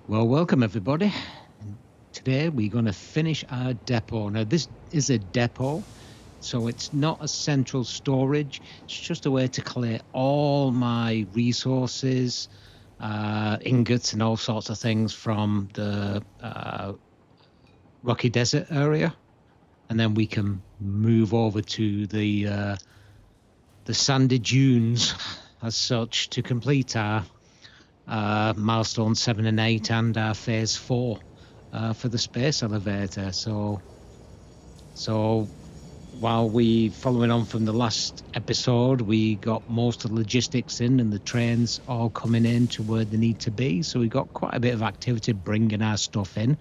Well, welcome everybody. Today we're going to finish our depot. Now this is a depot, so it's not a central storage. It's just a way to collect all my resources, ingots and all sorts of things from the Rocky Desert area. And then we can move over to the sandy dunes as such to complete our milestone 7 and 8 and our phase 4 for the space elevator. So while we, following on from the last episode, we got most of the logistics in and the trains all coming in to where they need to be. So we got quite a bit of activity bringing our stuff in.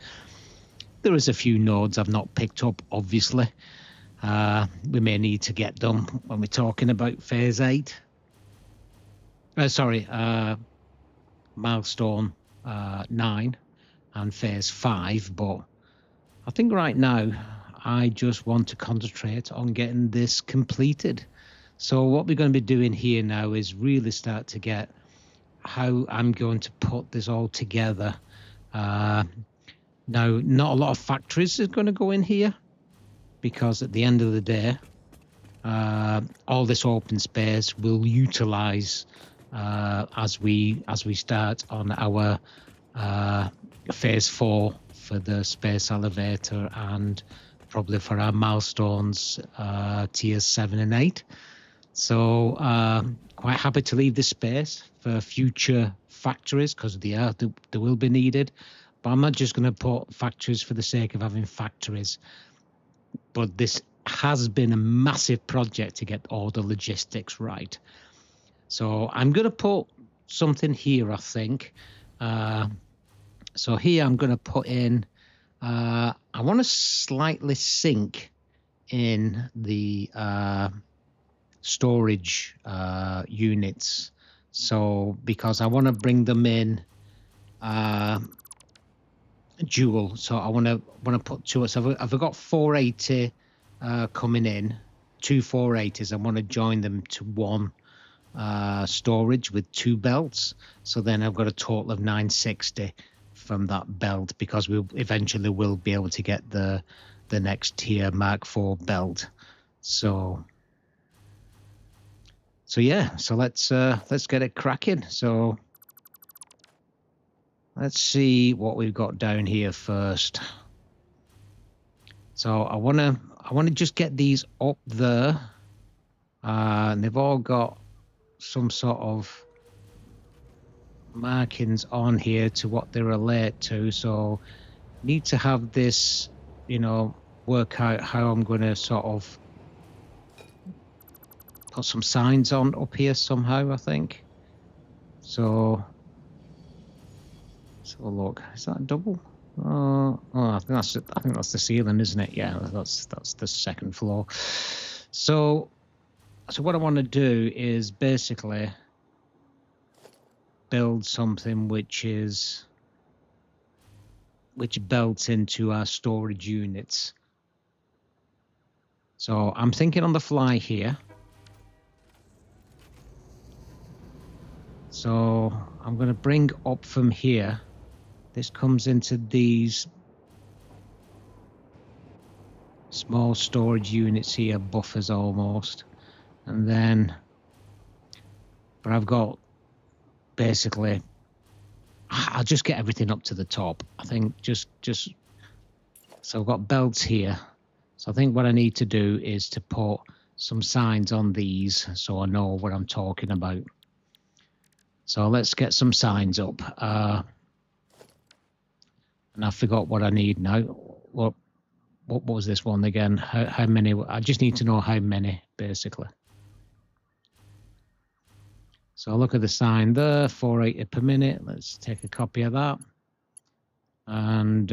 There is a few nodes I've not picked up, obviously. We may need to get them when we're talking about phase 8. Milestone 9 and phase 5, but I think right now I just want to concentrate on getting this completed. So what we're going to be doing here now is really start to get how I'm going to put this all together. Now, not a lot of factories is going to go in here because at the end of the day, all this open space will utilize as we start on our phase 4 for the space elevator and probably for our milestones tiers 7 and 8. So quite happy to leave this space for future factories because they will be needed. But I'm not just going to put factories for the sake of having factories. But this has been a massive project to get all the logistics right. So I'm going to put something here, I think. So here I'm going to put in, I want to slightly sink in the storage units. So because I want to bring them in dual. So I want to put two. So I've got 480 coming in, two 480s. I want to join them to one storage with 2 belts. So then I've got a total of 960 from that belt because we eventually will be able to get the next tier Mark IV belt. So yeah. So let's get it cracking. So let's see what we've got down here first. So I want to just get these up there. And they've all got some sort of markings on here to what they relate to. So need to have this, work out how I'm going to sort of put some signs on up here somehow, I think. So let's have a look. Is that a double? I think that's the ceiling, isn't it? Yeah, that's the second floor. So what I want to do is basically build something which belts into our storage units. So I'm thinking on the fly here. So I'm going to bring up from here. This comes into these small storage units here, buffers almost. And then, but I've got basically, I'll just get everything up to the top. I think just, so I've got belts here. So I think what I need to do is to put some signs on these so I know what I'm talking about. So let's get some signs up. And I forgot what I need now. What was this one again? How many? I just need to know how many, basically. So look at the sign there, 480 per minute. Let's take a copy of that and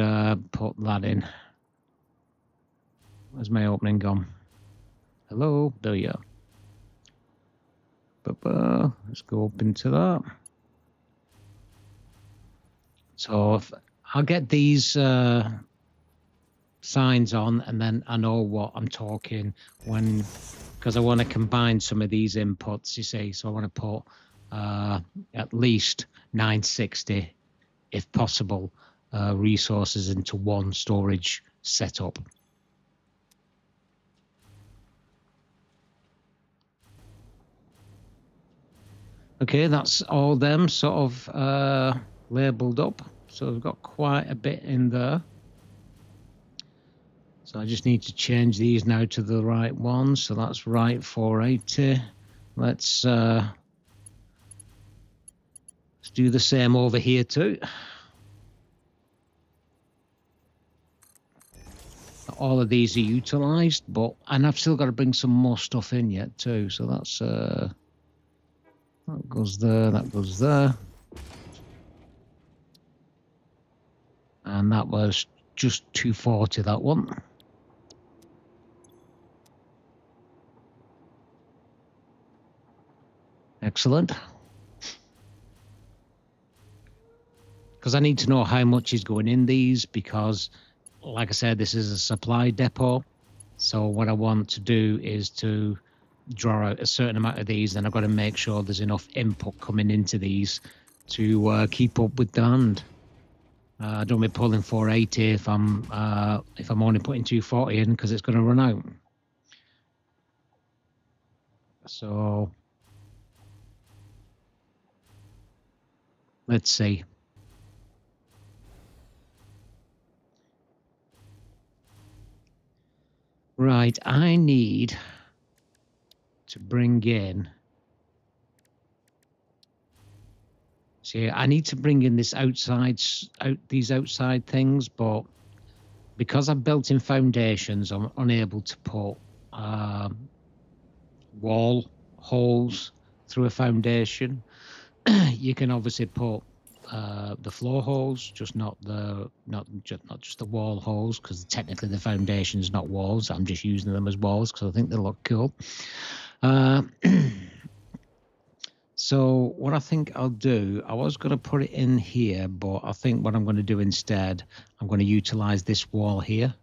put that in. Where's my opening gone? Hello, there you are. Let's go up into that. So I'll get these signs on, and then I know what I'm talking when, because I want to combine some of these inputs, you see. So I want to put at least 960 if possible, resources into one storage setup. Okay, that's all them sort of labelled up. So we've got quite a bit in there. So I just need to change these now to the right ones. So that's right 480. Let's do the same over here too. All of these are utilised, and I've still got to bring some more stuff in yet too. So that's that goes there, that goes there, and that was just 240. That one. Excellent. Because I need to know how much is going in these, because like I said, this is a supply depot. So what I want to do is to draw out a certain amount of these, and I've got to make sure there's enough input coming into these to keep up with demand. I don't be pulling 480 if I'm only putting 240 in, because it's going to run out. So let's see. Right, I need to bring in. See, I need to bring in these outside things, but because I've built in foundations, I'm unable to put wall holes through a foundation. You can obviously put the floor holes, just not just the wall holes, because technically the foundation is not walls. I'm just using them as walls because I think they look cool. So what I think I'll do, I was going to put it in here, but I think what I'm going to do instead, I'm going to utilize this wall here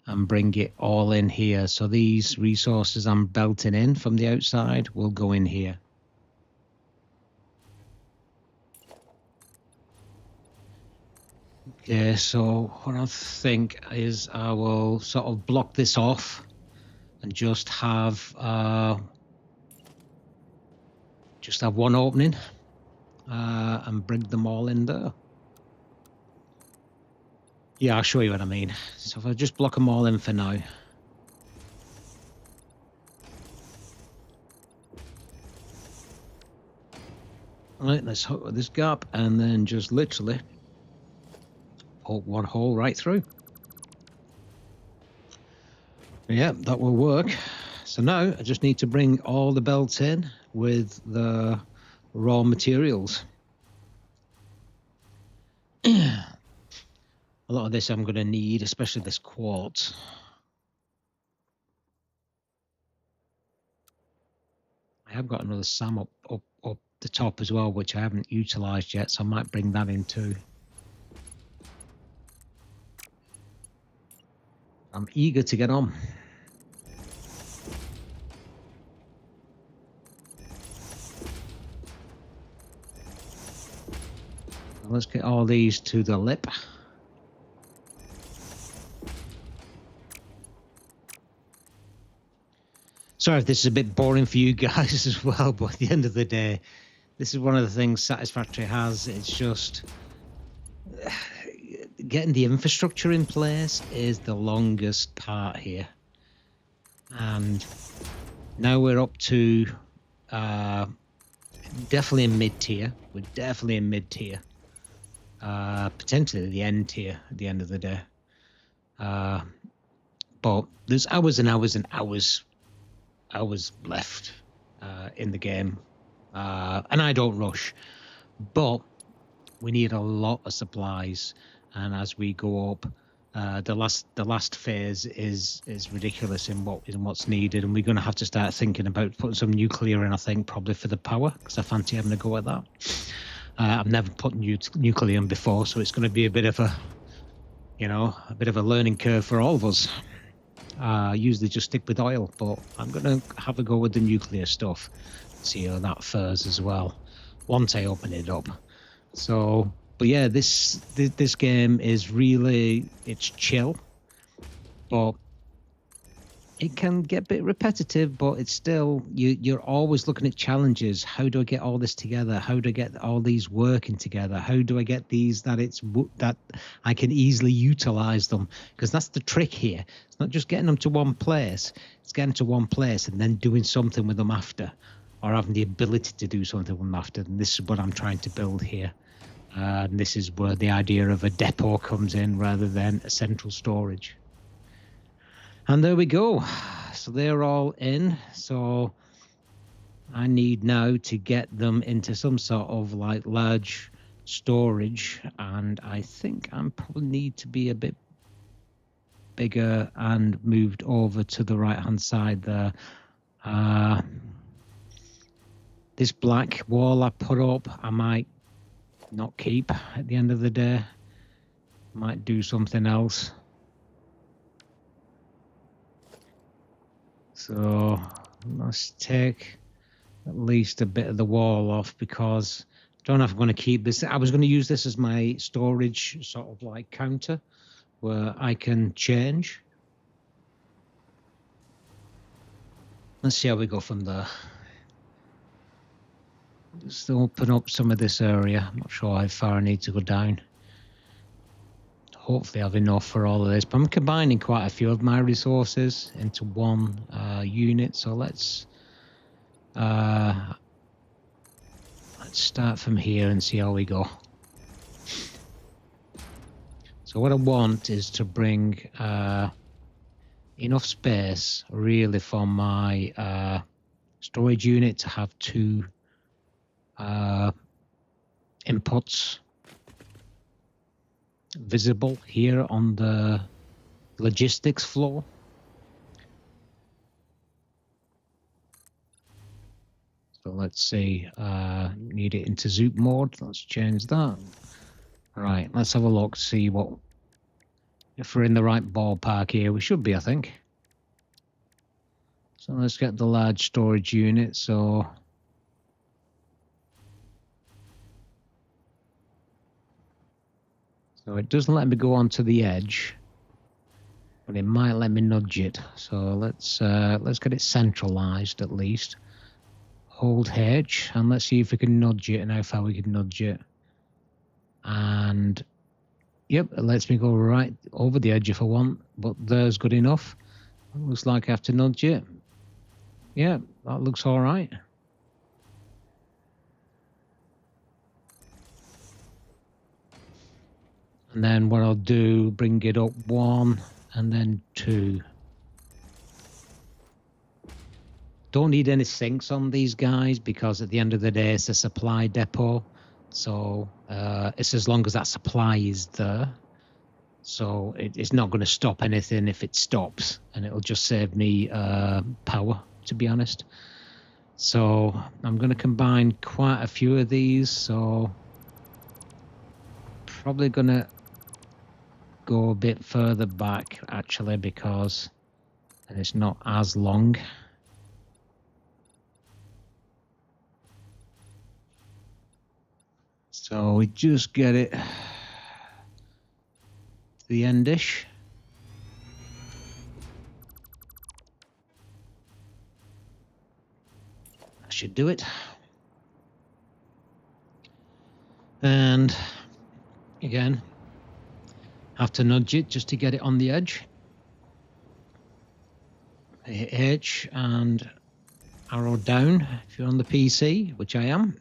and bring it all in here. So these resources I'm belting in from the outside will go in here. Okay, so what I think is I will sort of block this off and just have one opening and bring them all in there. Yeah, I'll show you what I mean. So if I just block them all in for now. All right, let's hook this gap and then just literally poke one hole right through. Yeah, that will work. So now I just need to bring all the belts in with the raw materials. A lot of this I'm going to need, especially this quartz. I have got another SAM up the top as well, which I haven't utilised yet, so I might bring that in too. I'm eager to get on. Let's get all these to the lip. Sorry if this is a bit boring for you guys as well, but at the end of the day, this is one of the things Satisfactory has. It's just getting the infrastructure in place is the longest part here. And now we're up to definitely in mid-tier. We're definitely in mid-tier. Potentially the end tier at the end of the day. But there's hours and hours and hours left in the game. And I don't rush. But we need a lot of supplies. And as we go up, the last phase is ridiculous in what's needed, and we're going to have to start thinking about putting some nuclear in. I think probably for the power, because I fancy having a go at that. I've never put nuclear in before, so it's going to be a bit of a learning curve for all of us. Usually just stick with oil, but I'm going to have a go with the nuclear stuff. See how that fares as well once I open it up. So But yeah, this game is really, it's chill, but it can get a bit repetitive, but it's still, you're always looking at challenges. How do I get all this together? How do I get all these working together? How do I get these that I can easily utilize them? Because that's the trick here. It's not just getting them to one place. It's getting to one place and then doing something with them after, or having the ability to do something with them after. And this is what I'm trying to build here. And this is where the idea of a depot comes in rather than a central storage. And there we go. So they're all in. So I need now to get them into some sort of like large storage. And I think I probably need to be a bit bigger and moved over to the right-hand side there. This black wall I put up, I might not keep at the end of the day. Might do something else. So let's take at least a bit of the wall off, because I don't know if I'm going to keep this. I was going to use this as my storage sort of like counter where I can change. Let's see how we go from there. Just open up some of this area. I'm not sure how far I need to go down. Hopefully I have enough for all of this, but I'm combining quite a few of my resources into one unit. So let's start from here and see how we go. So what I want is to bring enough space really for my storage unit to have two inputs visible here on the logistics floor. So let's see, need it into Zoop mode. Let's change that. Right, let's have a look, see what, if we're in the right ballpark here. We should be, I think. So let's get the large storage unit. So it doesn't let me go onto the edge, but it might let me nudge it. So let's get it centralized at least. Hold H and let's see if we can nudge it and how far we can nudge it. And yep, it lets me go right over the edge if I want, but there's good enough. It looks like I have to nudge it. Yeah, that looks all right. And then what I'll do, bring it up 1 and then 2. Don't need any sinks on these guys because at the end of the day it's a supply depot. So it's as long as that supply is there. So it's not going to stop anything if it stops, and it'll just save me power, to be honest. So I'm going to combine quite a few of these. So probably going to go a bit further back actually, because it's not as long. So we just get it to the endish. That should do it. And again, have to nudge it just to get it on the edge. Hit H and arrow down if you're on the PC, which I am.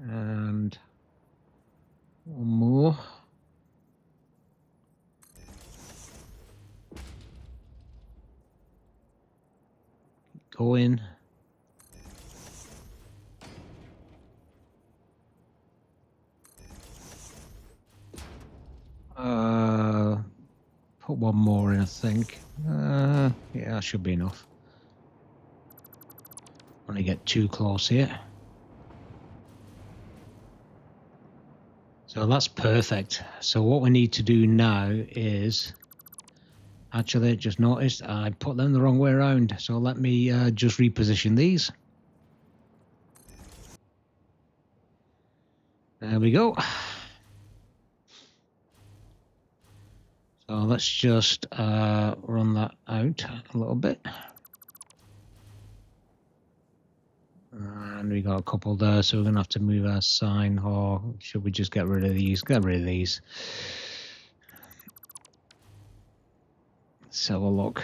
And one more. Go in. Put one more in, I think. Yeah, that should be enough. Want to get too close here. So that's perfect. So what we need to do now is Actually, just noticed I put them the wrong way around. So let me just reposition these. There we go. So let's just run that out a little bit. And we got a couple there, so we're going to have to move our sign, or should we just get rid of these? Get rid of these. Let's have a look.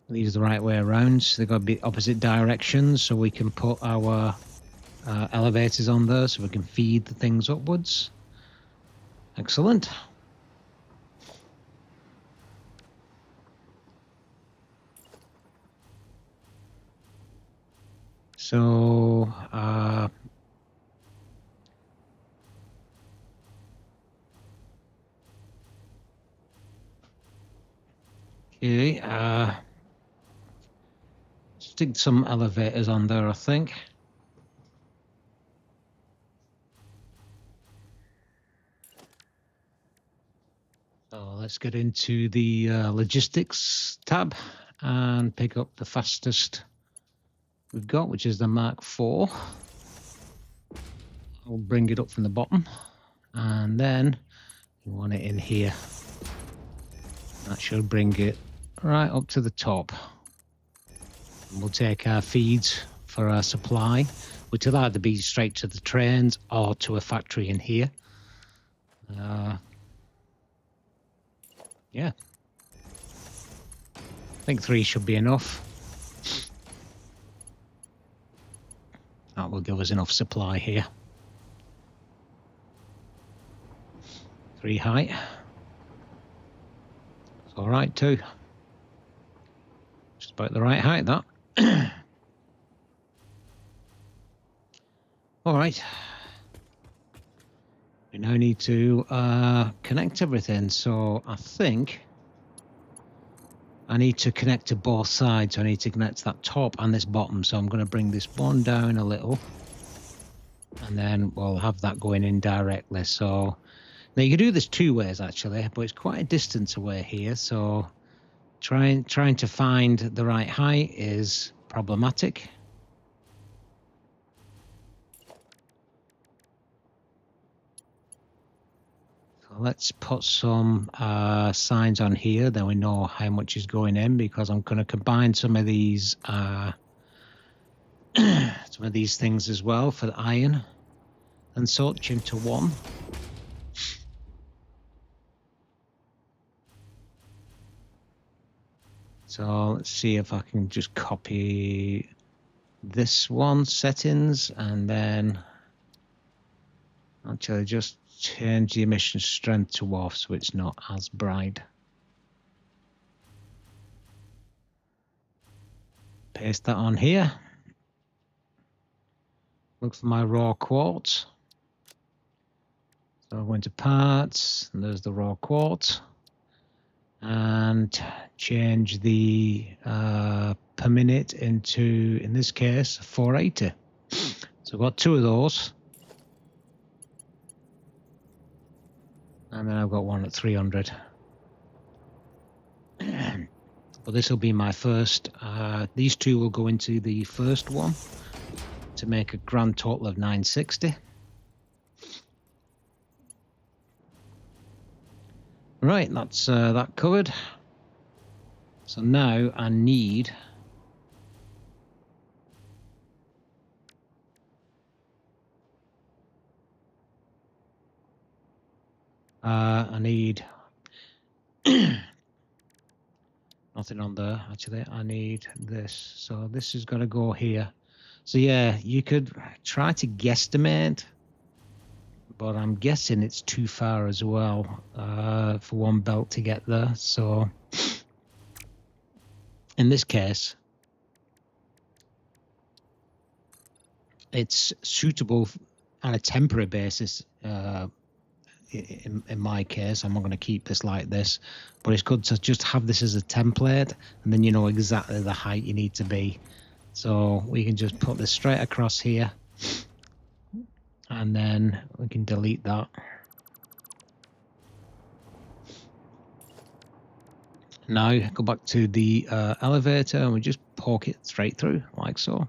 These are the right way around, so they've got to be opposite directions, so we can put our elevators on there, so we can feed the things upwards. Excellent. So, okay, stick some elevators on there, I think. So let's get into the logistics tab and pick up the fastest we've got, which is the Mark IV. I'll bring it up from the bottom, and then you want it in here. That should bring it right up to the top. And we'll take our feeds for our supply, which will either be straight to the trains or to a factory in here. Yeah, I think 3 should be enough. That will give us enough supply here. 3 height. It's all right too. Just about the right height, that. All right. We now need to connect everything. So I think I need to connect to both sides. I need to connect to that top and this bottom. So I'm going to bring this one down a little, and then we'll have that going in directly. So now you can do this 2 ways actually, but it's quite a distance away here. So trying to find the right height is problematic. So let's put some signs on here, then we know how much is going in, because I'm going to combine some of these things as well for the iron and such into one. So let's see if I can just copy this one settings, and then actually just change the emission strength to off so it's not as bright. Paste that on here. Look for my raw quartz. So I go into parts, and there's the raw quartz. And change the per minute into, in this case, 480. So I've got 2 of those. And then I've got one at 300. But this will be my first. These 2 will go into the first one to make a grand total of 960. Right, that's that covered. So now I need nothing on there actually. I need this. So this is going to go here. So yeah, you could try to guesstimate, but I'm guessing it's too far as well for one belt to get there. So in this case, it's suitable on a temporary basis. In my case, I'm not going to keep this like this, but it's good to just have this as a template, and then you know exactly the height you need to be. So we can just put this straight across here, and then we can delete that. Now go back to the elevator and we just poke it straight through like so.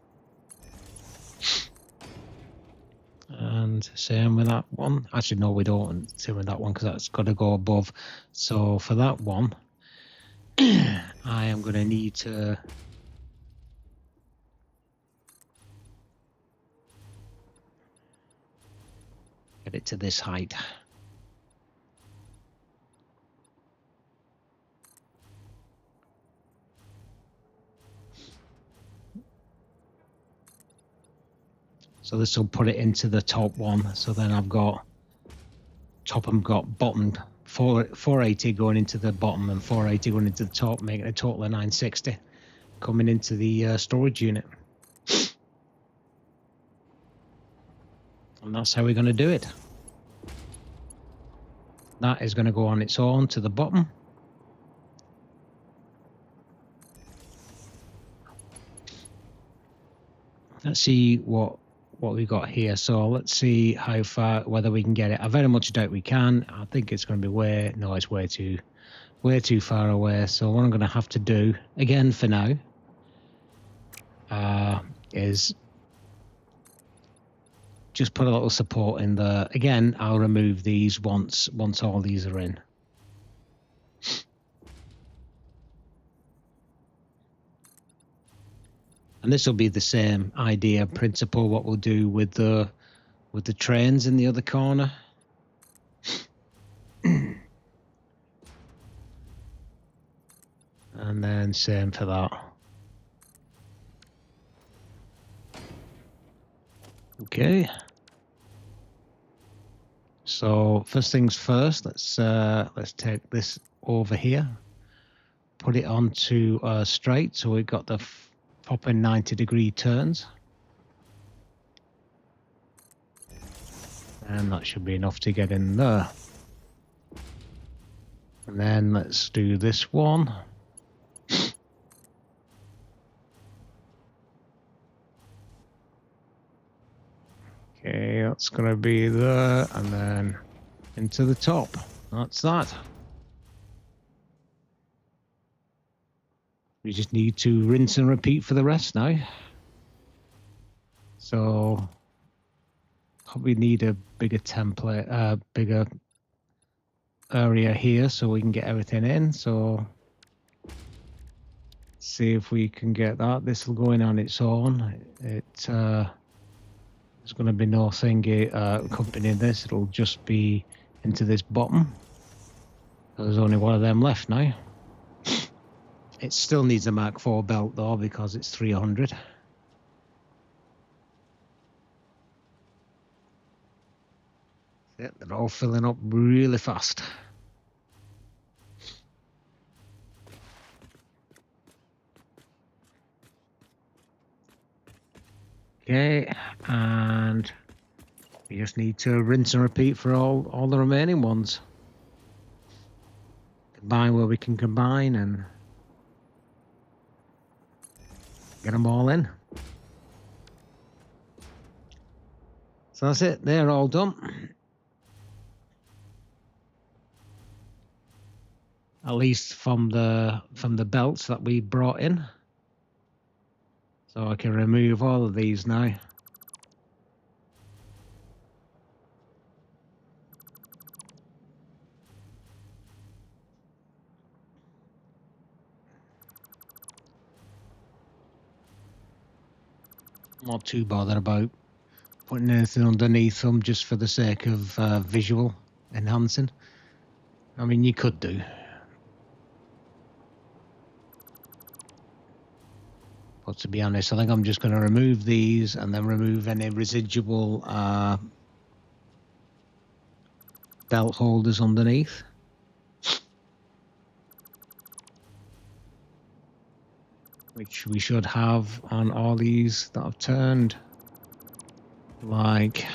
And same with that one. Actually, no, we don't. Same with that one because that's got to go above. So for that one, I am going to need to get it to this height. So this will put it into the top one. So then I've got top and got bottom 480 going into the bottom and 480 going into the top, making a total of 960 coming into the storage unit. And that's how we're going to do it. That is going to go on its own to the bottom. Let's see what we got here. So let's see how far, whether we can get it. I very much doubt we can. I think it's going to be it's way too far away. So what I'm going to have to do again for now is just put a little support in there. Again, I'll remove these once all these are in. And this will be the same idea, principle, what we'll do with the trains in the other corner. And then same for that. Okay. So first things first, let's take this over here, put it onto straight, so we've got the proper 90-degree turns, and that should be enough to get in there. And then let's do this one. Okay, that's going to be there, and then into the top. That's that. We just need to rinse and repeat for the rest now. So probably need a bigger template, bigger area here so we can get everything in. So see if we can get that. This will go in on its own. There's going to be no thingy accompanying this. It'll just be into this bottom. There's only one of them left now. It still needs a Mark IV belt though because it's 300. Yeah, they're all filling up really fast. Okay, and we just need to rinse and repeat for all the remaining ones. Combine where we can combine and get them all in. So that's it, they're all done. At least from the belts that we brought in. So I can remove all of these now. Not too bothered about putting anything underneath them just for the sake of visual enhancing. I mean, you could do. But to be honest, I think I'm just going to remove these and then remove any residual belt holders underneath. Which we should have on all these that I've turned. Like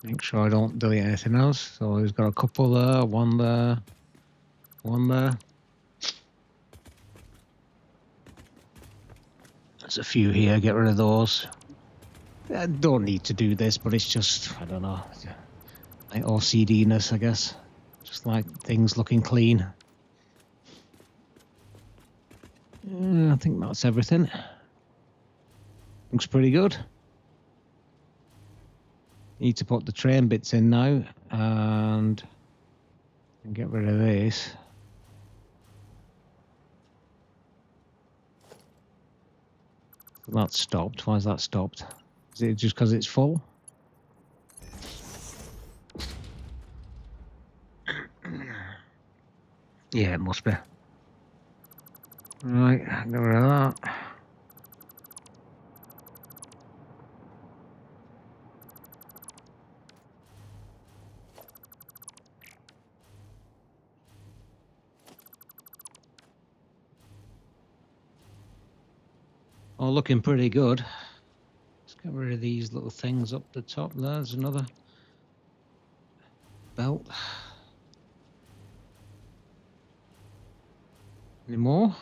make sure I don't delete anything else. So he's got a couple there, one there, one there. There's a few here, get rid of those. I don't need to do this, but it's just, I don't know, My OCD-ness, I guess. Just like things looking clean. I think that's everything. Looks pretty good. Need to put the train bits in now and get rid of this. That's stopped. Why is that stopped? Is it just because it's full? Yeah, it must be. Right, get rid of that. Oh, looking pretty good. Let's get rid of these little things up the top. There's another belt. Any more?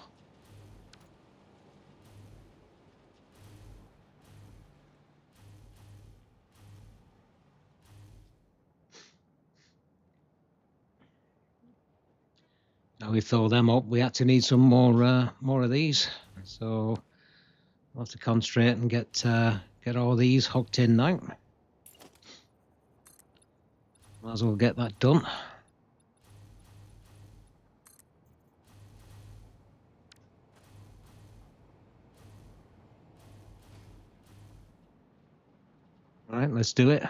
Now we fill them up, we actually need some more of these. So I'll have to concentrate and get all these hooked in now. Might as well get that done. All right, let's do it.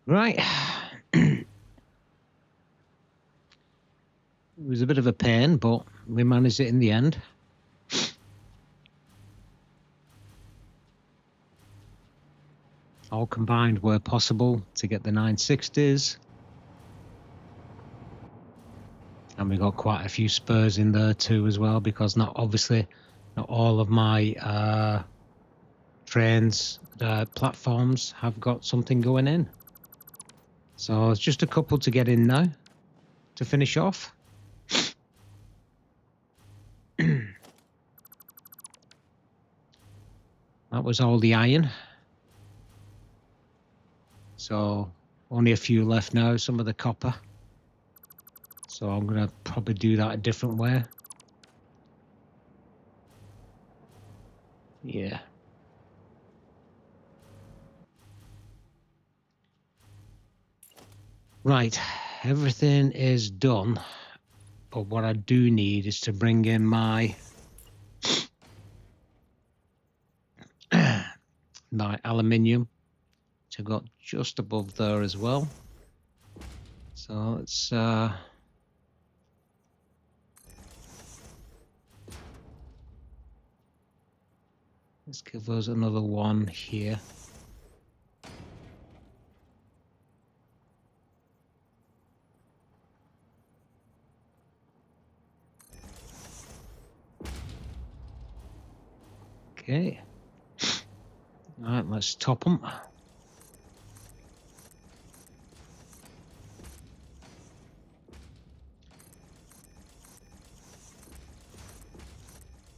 Right. It was a bit of a pain, but we managed it in the end. All combined where possible to get the 960s. And we got quite a few spurs in there too as well, because not all of my trains platforms have got something going in. So it's just a couple to get in now to finish off. That was all the iron. So only a few left now, some of the copper. So I'm going to probably do that a different way. Yeah. Right, everything is done. But what I do need is to bring in my my aluminium, which I've got just above there as well. So let's give us another one here. Okay. All right, let's top them.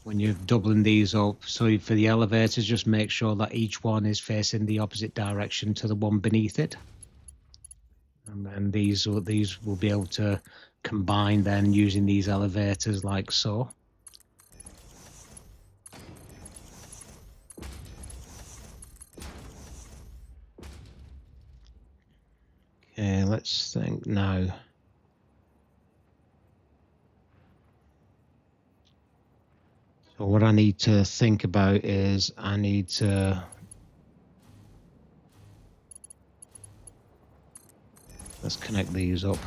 When you're doubling these up, so for the elevators, just make sure that each one is facing the opposite direction to the one beneath it. And then these will be able to combine then using these elevators like so. Okay, let's think now. So what I need to think about is I need to let's connect these up.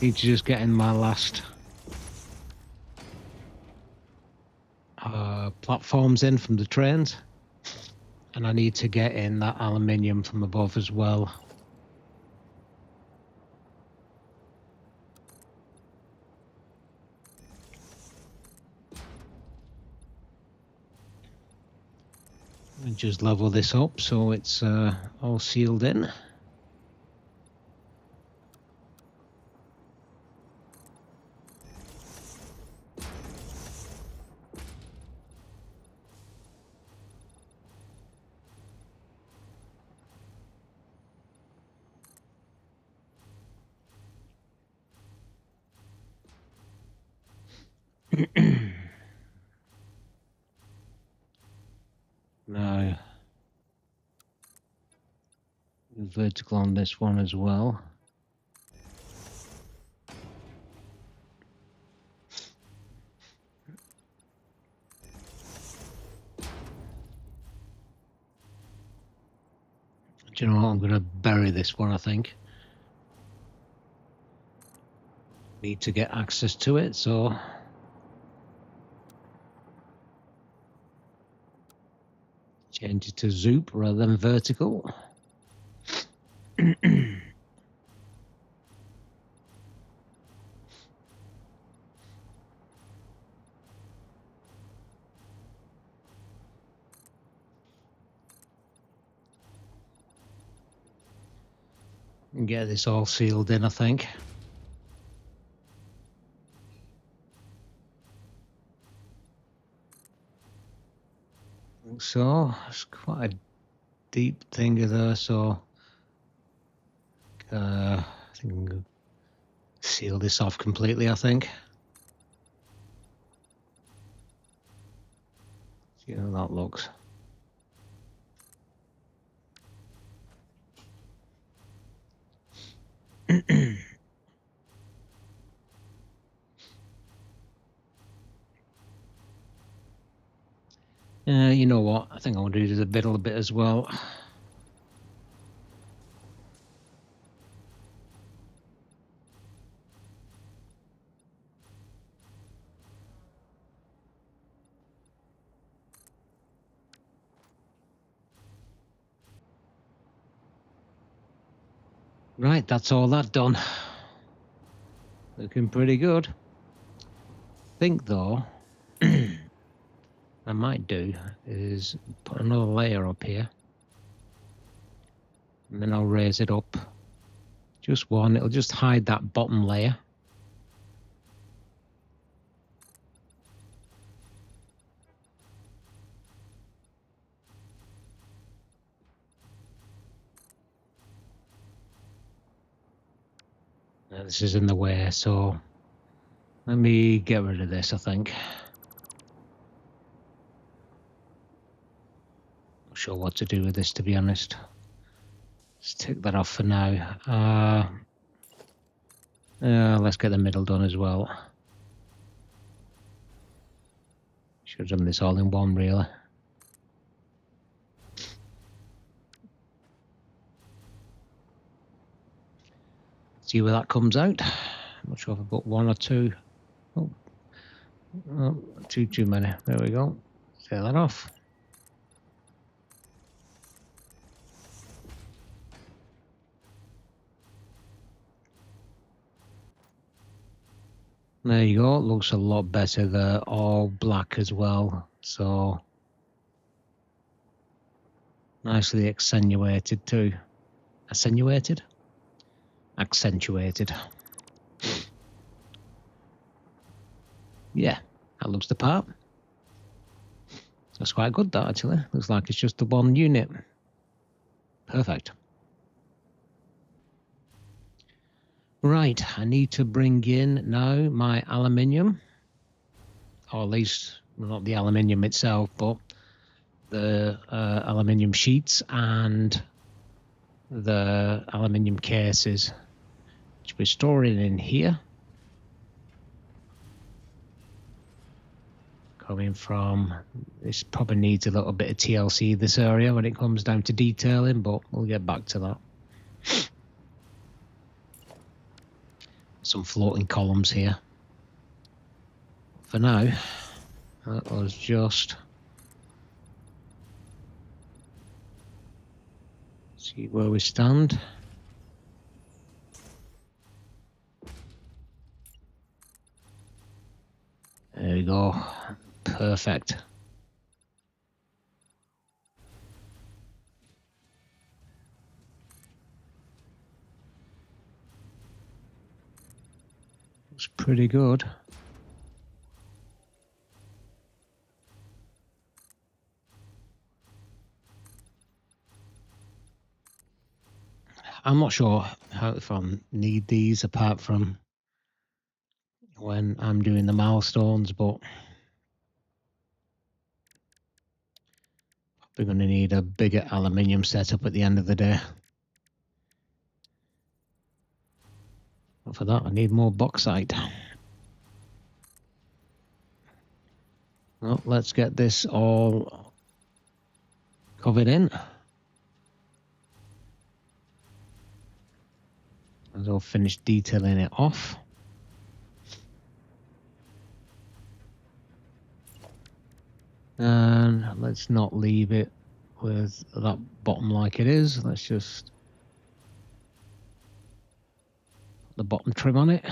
Need to just get in my last platforms in from the trains, and I need to get in that aluminium from above as well. And just level this up so it's all sealed in. vertical on this one as well. Do you know what? I'm going to bury this one, I think. Need to get access to it, so change it to zoop rather than vertical. And get this all sealed in, I think. So it's quite a deep thing there, so I think I'm going to seal this off completely, I think. See how that looks. You know what? I think I'm going to do the middle a bit as well. Right, that's all that done. Looking pretty good. I think though, I might do is put another layer up here. And then I'll raise it up. Just one, it'll just hide that bottom layer. This is in the way, so let me get rid of this, I think. Not sure what to do with this, to be honest. Let's take that off for now. Let's get the middle done as well. Should have done this all in one, really. See where that comes out. I'm not sure if I put one or two. Oh, too many. There we go. Take that off. There you go. It looks a lot better there. All black as well. So nicely accentuated too. Accentuated? Accentuated. Yeah, that looks the part. That's quite good, that actually. Looks like it's just the one unit. Perfect. Right, I need to bring in now my aluminium, or at least not the aluminium itself, but the aluminium sheets and the aluminium cases, which we're storing in here. Coming from, this probably needs a little bit of TLC, this area, when it comes down to detailing, but we'll get back to that. Some floating columns here. For now, that was just see where we stand. There we go. Perfect. Looks pretty good. I'm not sure if I need these apart from when I'm doing the milestones, but we're going to need a bigger aluminium setup at the end of the day. But for that, I need more bauxite. Well, let's get this all covered in. As I'll finish detailing it off. And let's not leave it with that bottom like it is. Let's just put the bottom trim on it.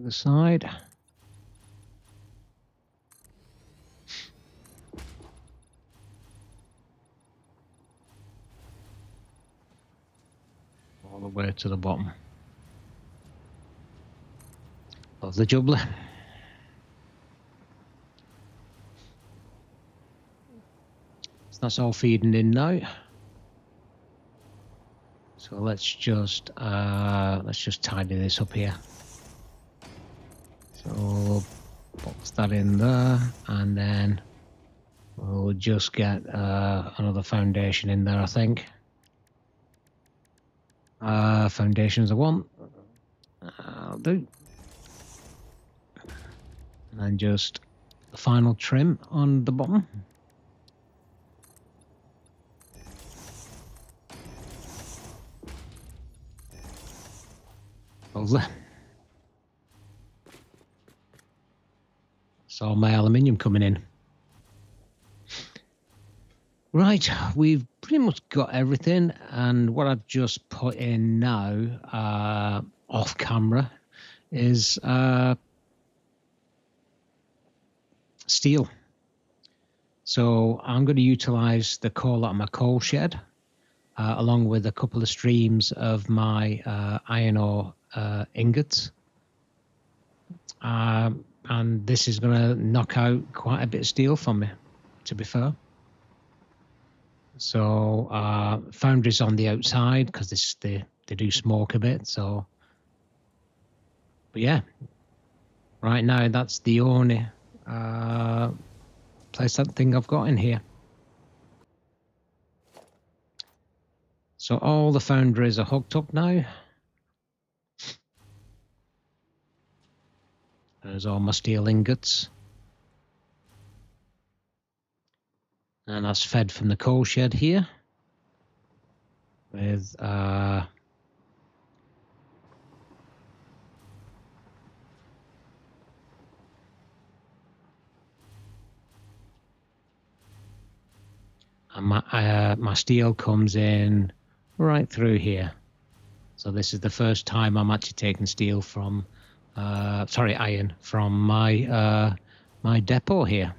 The side. All the way to the bottom of the jubbler. So that's all feeding in now. So let's just tidy this up here. So box that in there, and then we'll just get another foundation in there, I think. Foundations I want. I'll do. And then just the final trim on the bottom. Lovely. Saw my aluminium coming in. Right, we've pretty much got everything, and what I've just put in now off camera is steel. So I'm going to utilize the coal out of my coal shed along with a couple of streams of my iron ore ingots. And this is going to knock out quite a bit of steel for me, to be fair. So foundry's on the outside because they do smoke a bit. So, but yeah, right now that's the only place that thing I've got in here. So all the foundries are hooked up now. There's all my steel ingots. And that's fed from the coal shed here. With and my steel comes in right through here. So this is the first time I'm actually taking steel from iron from my my depot here.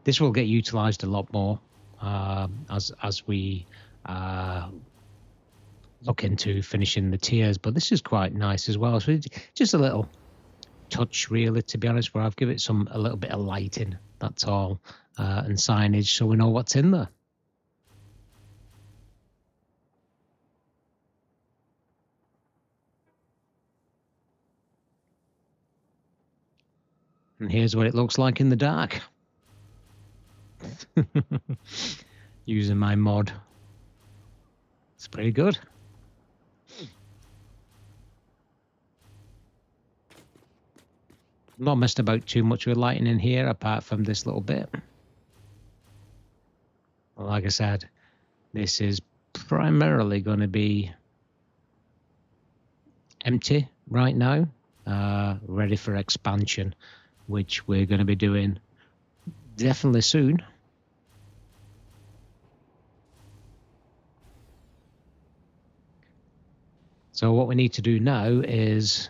This will get utilized a lot more as we look into finishing the tiers, but this is quite nice as well. So just a little touch, really, to be honest, where I've given it a little bit of lighting, that's all, and signage, so we know what's in there. And here's what it looks like in the dark. Using my mod. It's pretty good. I'm not messed about too much with lighting in here apart from this little bit. Well, like I said, this is primarily going to be empty right now, ready for expansion, which we're going to be doing definitely soon. So what we need to do now is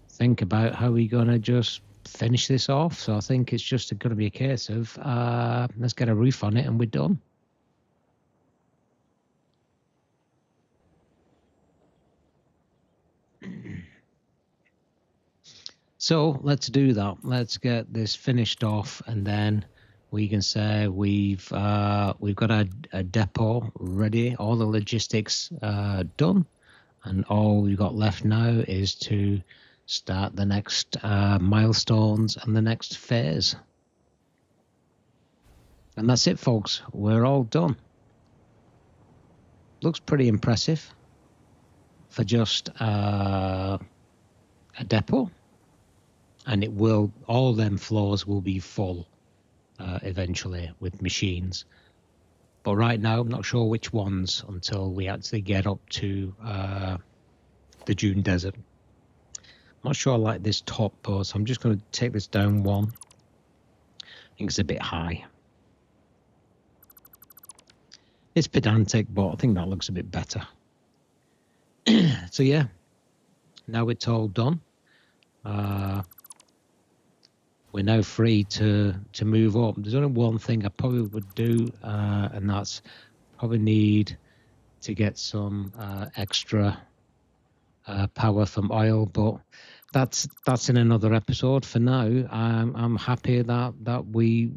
think about how we're going to just finish this off. So I think it's just going to be a case of let's get a roof on it and we're done. So let's do that. Let's get this finished off, and then we can say we've got a depot ready, all the logistics done, and all we've got left now is to start the next milestones and the next phase. And that's it, folks. We're all done. Looks pretty impressive for just a depot. And it will, all them floors will be full eventually with machines. But right now, I'm not sure which ones until we actually get up to the Dune Desert. I'm not sure I like this top part, so I'm just going to take this down one. I think it's a bit high. It's pedantic, but I think that looks a bit better. So yeah, now it's all done. We're now free to move up. There's only one thing I probably would do, and that's probably need to get some extra power from oil, but that's in another episode. For now, I'm happy that we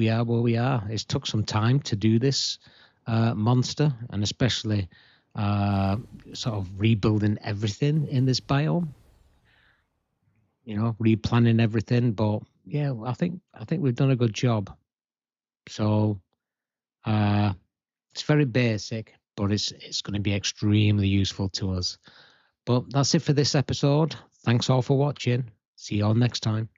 are where we are. It's took some time to do this monster, and especially sort of rebuilding everything in this biome. You know, replanning everything. But yeah, I think we've done a good job. So it's very basic, but it's going to be extremely useful to us. But that's it for this episode. Thanks all for watching. See you all next time.